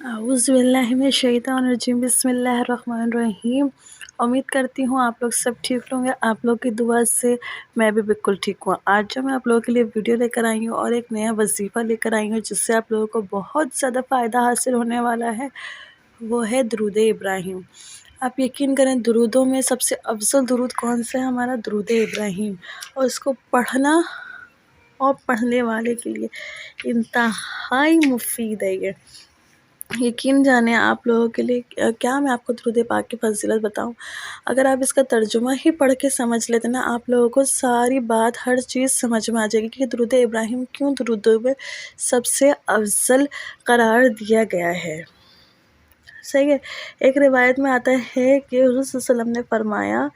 اعوذ باللہ من الشیطان الرجیم، بسم اللہ الرحمن الرحیم۔ امید کرتی ہوں آپ لوگ سب ٹھیک ہوں گے۔ آپ لوگ کی دعا سے میں بھی بالکل ٹھیک ہوں۔ آج جو میں آپ لوگوں کے لیے ویڈیو لے کر آئی ہوں اور ایک نیا وظیفہ لے کر آئی ہوں جس سے آپ لوگوں کو بہت زیادہ فائدہ حاصل ہونے والا ہے، وہ ہے درود ابراہیم۔ آپ یقین کریں درودوں میں سب سے افضل درود کون سا ہے؟ ہمارا درود ابراہیم، اور اس کو پڑھنا اور پڑھنے والے کے لیے انتہائی مفید ہے۔ یہ یقین جانے آپ لوگوں کے لیے کیا میں آپ کو درود پاک کی فضیلت بتاؤں؟ اگر آپ اس کا ترجمہ ہی پڑھ کے سمجھ لیتے نا، آپ لوگوں کو ساری بات ہر چیز سمجھ میں آ جائے گی کہ درود ابراہیم کیوں درودوں میں سب سے افضل قرار دیا گیا ہے۔ صحیح ہے۔ ایک روایت میں آتا ہے کہ حضور صلی اللہ علیہ وسلم نے فرمایا،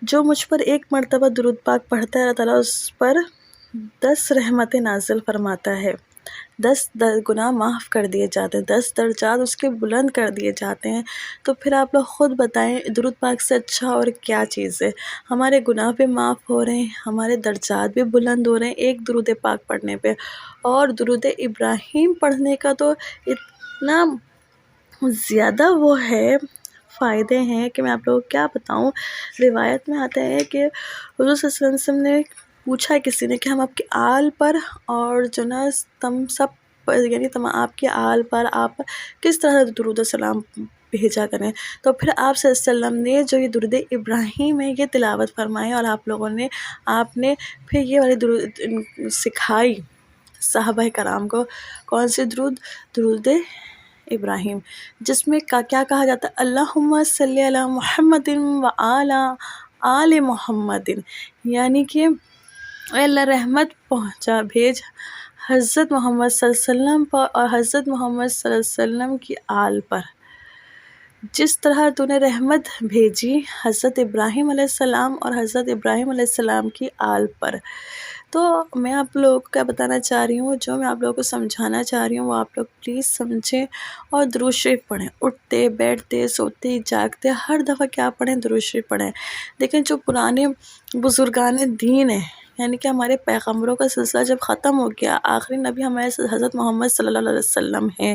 جو مجھ پر ایک مرتبہ درود پاک پڑھتا ہے اللہ تعالیٰ اس پر 10 رحمتیں نازل فرماتا ہے، 10 گناہ معاف کر دیے جاتے ہیں، 10 درجات اس کے بلند کر دیے جاتے ہیں۔ تو پھر آپ لوگ خود بتائیں درود پاک سے اچھا اور کیا چیز ہے؟ ہمارے گناہ بھی معاف ہو رہے ہیں، ہمارے درجات بھی بلند ہو رہے ہیں ایک درود پاک پڑھنے پہ، اور درود ابراہیم پڑھنے کا تو اتنا زیادہ وہ ہے، فائدے ہیں کہ میں آپ لوگوں کو کیا بتاؤں۔ روایت میں آتا ہے کہ حضور صلی اللہ علیہ وسلم نے پوچھا کسی نے کہ ہم آپ کے آل پر اور جو نا تم سب پر، یعنی آپ کے آل پر آپ کس طرح درود و سلام بھیجا کریں، تو پھر آپ صلی اللہ علیہ وسلم نے جو یہ درود ابراہیم ہے یہ تلاوت فرمائی، اور آپ نے پھر یہ والی درود سکھائی صحابہ کرام کو۔ کون سی درود ابراہیم، جس میں کیا کہا جاتا ہے؟ اللہم صلی علی محمد و آل محمد، یعنی کہ اے اللہ رحمت بھیج حضرت محمد صلی اللہ علیہ وسلم پر اور حضرت محمد صلی اللہ علیہ وسلم کی آل پر، جس طرح تو نے رحمت بھیجی حضرت ابراہیم علیہ السلام اور حضرت ابراہیم علیہ السلام کی آل پر۔ تو میں آپ لوگوں کو کیا بتانا چاہ رہی ہوں، جو میں آپ لوگوں کو سمجھانا چاہ رہی ہوں وہ آپ لوگ پلیز سمجھیں اور درود شریف پڑھیں۔ اٹھتے بیٹھتے سوتے جاگتے ہر دفعہ کیا پڑھیں؟ درود شریف پڑھیں۔ دیکھیں جو پرانے بزرگان دین ہیں، یعنی کہ ہمارے پیغمبروں کا سلسلہ جب ختم ہو گیا، آخری نبی ہمارے حضرت محمد صلی اللہ علیہ وسلم ہیں،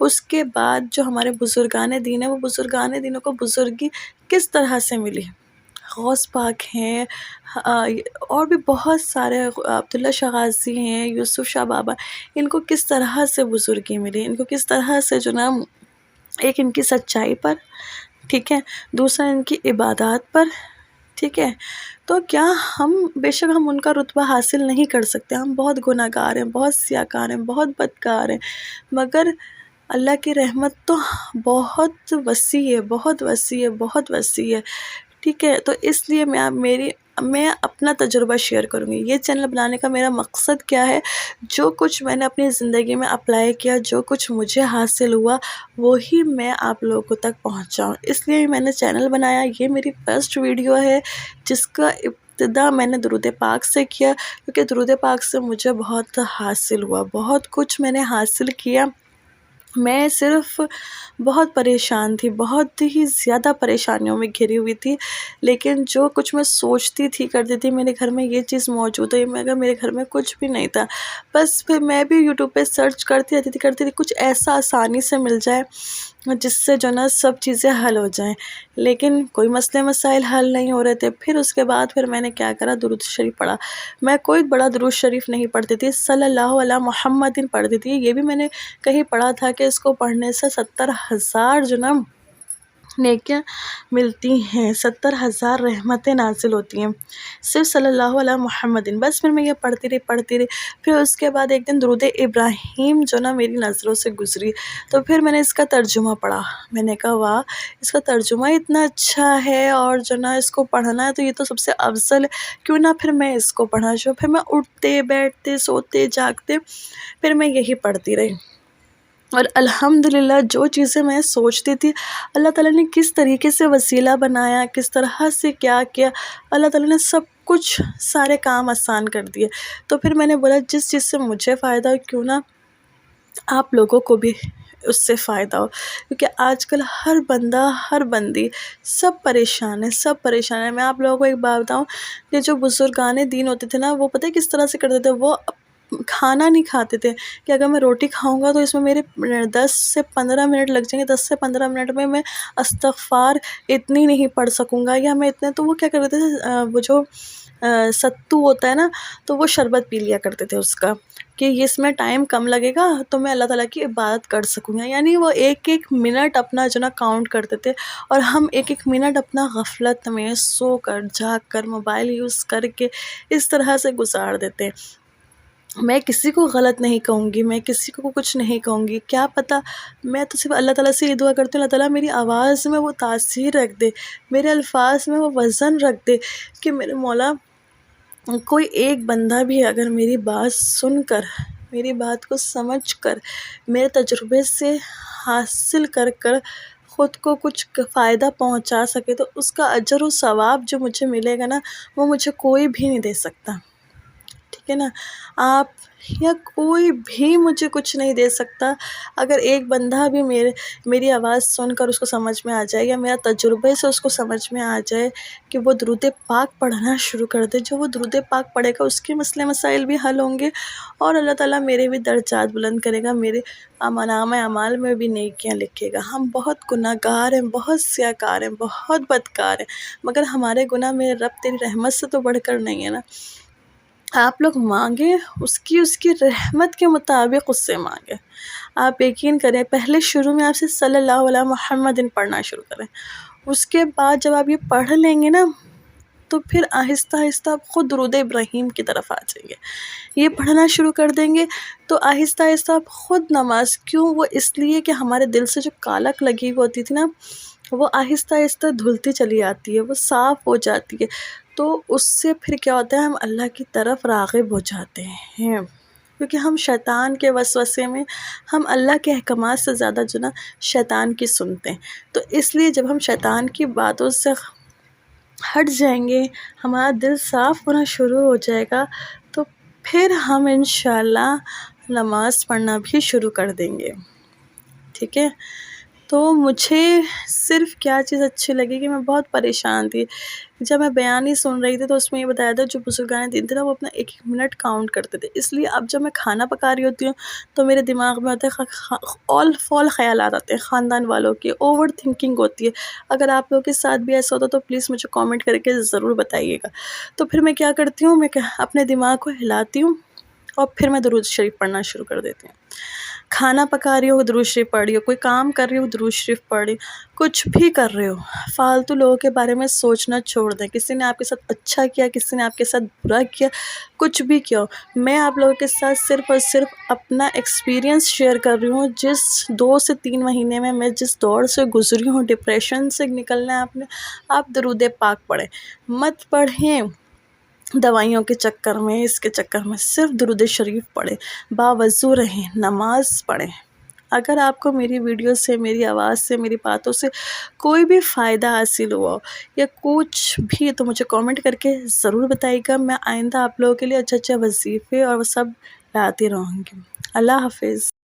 اس کے بعد جو ہمارے بزرگان دین ہیں، وہ بزرگان دینوں کو بزرگی کس طرح سے ملی؟ غوث پاک ہیں، اور بھی بہت سارے، عبداللہ شاہ غازی ہیں، یوسف شاہ بابا، ان کو کس طرح سے بزرگی ملی؟ ان کو کس طرح سے جو نا، ایک ان کی سچائی پر، ٹھیک ہے، دوسرا ان کی عبادات پر، ٹھیک ہے۔ تو کیا ہم، بے شک ہم ان کا رتبہ حاصل نہیں کر سکتے، ہم بہت گناہ گار ہیں، بہت سیاکار ہیں، بہت بدکار ہیں، مگر اللہ کی رحمت تو بہت وسیع ہے، بہت وسیع ہے، بہت وسیع ہے، ٹھیک ہے۔ تو اس لیے میں اپنا تجربہ شیئر کروں گی۔ یہ چینل بنانے کا میرا مقصد کیا ہے؟ جو کچھ میں نے اپنی زندگی میں اپلائی کیا، جو کچھ مجھے حاصل ہوا، وہی میں آپ لوگوں تک پہنچاؤں، اس لیے میں نے چینل بنایا۔ یہ میری فرسٹ ویڈیو ہے جس کا ابتدا میں نے درود پاک سے کیا، کیونکہ درود پاک سے مجھے بہت حاصل ہوا، بہت کچھ میں نے حاصل کیا۔ میں صرف بہت پریشان تھی، بہت ہی زیادہ پریشانیوں میں گھری ہوئی تھی، لیکن جو کچھ میں سوچتی تھی کرتی تھی، میرے گھر میں یہ چیز موجود ہے، مگر میرے گھر میں کچھ بھی نہیں تھا، بس پھر میں بھی یوٹیوب پہ سرچ کرتی رہتی تھی کچھ ایسا آسانی سے مل جائے جس سے جو نا سب چیزیں حل ہو جائیں، لیکن کوئی مسئلے مسائل حل نہیں ہو رہے تھے۔ پھر اس کے بعد میں نے کیا کرا؟ درود شریف پڑھا۔ میں کوئی بڑا درود شریف نہیں پڑھتی تھی، صلی اللہ علیہ محمد پڑھتی تھی۔ یہ بھی میں نے کہیں پڑھا تھا کہ اس کو پڑھنے سے 70,000 جو نا نیکیاں ملتی ہیں، 70,000 رحمتیں نازل ہوتی ہیں، صرف صلی اللہ علیہ محمد۔ بس پھر میں یہ پڑھتی رہی۔ پھر اس کے بعد ایک دن درود ابراہیم جو نا میری نظروں سے گزری، تو پھر میں نے اس کا ترجمہ پڑھا۔ میں نے کہا واہ، اس کا ترجمہ اتنا اچھا ہے، اور جو نا اس کو پڑھنا ہے تو یہ تو سب سے افضل ہے، کیوں نہ پھر میں اس کو پڑھا شروع۔ پھر میں اٹھتے بیٹھتے سوتے جاگتے پھر میں یہی پڑھتی رہی، اور الحمدللہ جو چیزیں میں سوچتی تھی، اللہ تعالیٰ نے کس طریقے سے وسیلہ بنایا، کس طرح سے کیا کیا، اللہ تعالیٰ نے سب کچھ سارے کام آسان کر دیے۔ تو پھر میں نے بولا جس چیز سے مجھے فائدہ ہو، کیوں نہ آپ لوگوں کو بھی اس سے فائدہ ہو، کیونکہ آج کل ہر بندہ ہر بندی سب پریشان ہے، سب پریشان ہے۔ میں آپ لوگوں کو ایک بات بتاؤں، یہ جو بزرگان دین ہوتے تھے نا، وہ پتہ ہے کس طرح سے کرتے تھے؟ وہ کھانا نہیں کھاتے تھے کہ اگر میں روٹی کھاؤں گا تو اس میں میرے 10 سے 15 منٹ لگ جائیں گے، 10 سے 15 منٹ میں استغفار اتنی نہیں پڑھ سکوں گا یا میں اتنے، تو وہ کیا کرتے تھے، وہ جو ستو ہوتا ہے نا، تو وہ شربت پی لیا کرتے تھے اس کا، کہ اس میں ٹائم کم لگے گا تو میں اللہ تعالیٰ کی عبادت کر سکوں گا. یعنی وہ ایک ایک منٹ اپنا جو نا کاؤنٹ کرتے تھے، اور ہم ایک ایک منٹ اپنا غفلت میں سو کر جاگ کر موبائل یوز کر کے اس طرح سے گزار دیتے ہیں. میں کسی کو غلط نہیں کہوں گی، میں کسی کو کچھ نہیں کہوں گی، کیا پتہ، میں تو صرف اللہ تعالیٰ سے یہ دعا کرتی ہوں اللہ تعالیٰ میری آواز میں وہ تاثیر رکھ دے، میرے الفاظ میں وہ وزن رکھ دے، کہ میرے مولا کوئی ایک بندہ بھی اگر میری بات سن کر، میری بات کو سمجھ کر، میرے تجربے سے حاصل کر کر خود کو کچھ فائدہ پہنچا سکے، تو اس کا اجر و ثواب جو مجھے ملے گا نا، وہ مجھے کوئی بھی نہیں دے سکتا. ٹھیک ہے نا، آپ یا کوئی بھی مجھے کچھ نہیں دے سکتا. اگر ایک بندہ بھی میری آواز سن کر اس کو سمجھ میں آ جائے، یا میرا تجربے سے اس کو سمجھ میں آ جائے کہ وہ درود پاک پڑھنا شروع کر دے، جو وہ درود پاک پڑھے گا اس کے مسئلے مسائل بھی حل ہوں گے، اور اللہ تعالیٰ میرے بھی درجات بلند کرے گا، میرے نامہ اعمال میں بھی نیکیاں لکھے گا. ہم بہت گناہ گار ہیں، بہت سیاہ کار ہیں، بہت بدکار ہیں، مگر ہمارے گناہ میرے رب تیری رحمت سے تو بڑھ کر نہیں ہے نا. آپ لوگ مانگیں اس کی رحمت کے مطابق اس سے مانگیں. آپ یقین کریں، پہلے شروع میں آپ سے صلی اللہ علیہ محمد پڑھنا شروع کریں، اس کے بعد جب آپ یہ پڑھ لیں گے نا، تو پھر آہستہ آہستہ آپ خود درود ابراہیم کی طرف آ جائیں گے. یہ پڑھنا شروع کر دیں گے تو آہستہ آہستہ آپ خود نماز، کیوں، وہ اس لیے کہ ہمارے دل سے جو کالک لگی ہوتی تھی نا، وہ آہستہ آہستہ دھلتی چلی آتی ہے، وہ صاف ہو جاتی ہے. تو اس سے پھر کیا ہوتا ہے، ہم اللہ کی طرف راغب ہو جاتے ہیں، کیونکہ ہم شیطان کے وسوسے میں، ہم اللہ کے احکامات سے زیادہ جو نا شیطان کی سنتے ہیں. تو اس لیے جب ہم شیطان کی باتوں سے ہٹ جائیں گے، ہمارا دل صاف ہونا شروع ہو جائے گا، تو پھر ہم انشاءاللہ نماز پڑھنا بھی شروع کر دیں گے. ٹھیک ہے، تو مجھے صرف کیا چیز اچھی لگی کہ میں بہت پریشان تھی جب میں بیان ہی سن رہی تھی، تو اس میں یہ بتایا تھا جو بزرگان دین تھے نا، وہ اپنا ایک ایک منٹ کاؤنٹ کرتے تھے. اس لیے اب جب میں کھانا پکا رہی ہوتی ہوں تو میرے دماغ میں ہوتے ہیں آل فال خیالات آتے ہیں خاندان والوں کی، اوور تھنکنگ ہوتی ہے. اگر آپ لوگوں کے ساتھ بھی ایسا ہوتا تو پلیز مجھے کامنٹ کر کے ضرور بتائیے گا. تو پھر میں کیا کرتی ہوں، میں اپنے دماغ کو ہلاتی ہوں، اور پھر میں درود شریف پڑھنا شروع کر دیتی ہوں. کھانا پکا رہی ہو درود شریف پڑھ رہی ہو، کوئی کام کر رہی ہو درود شریف پڑھ رہی ہو، کچھ بھی کر رہے ہو، فالتو لوگوں کے بارے میں سوچنا چھوڑ دیں. کسی نے آپ کے ساتھ اچھا کیا، کسی نے آپ کے ساتھ برا کیا، کچھ بھی کیا ہو، میں آپ لوگوں کے ساتھ صرف اور صرف اپنا ایکسپیرینس شیئر کر رہی ہوں. جس 2 سے 3 مہینے میں جس دور سے گزری ہوں، ڈپریشن سے نکلنا ہے آپ درود پاک پڑھیں، مت پڑھیں دوائیوں کے چکر میں، اس کے چکر میں. صرف درود شریف پڑھیں، باوضو رہیں، نماز پڑھیں. اگر آپ کو میری ویڈیو سے، میری آواز سے، میری باتوں سے کوئی بھی فائدہ حاصل ہوا یا کچھ بھی، تو مجھے کامنٹ کر کے ضرور بتائیے گا. میں آئندہ آپ لوگوں کے لیے اچھے اچھے وظیفے اور وہ سب لاتی رہوں گی. اللہ حافظ.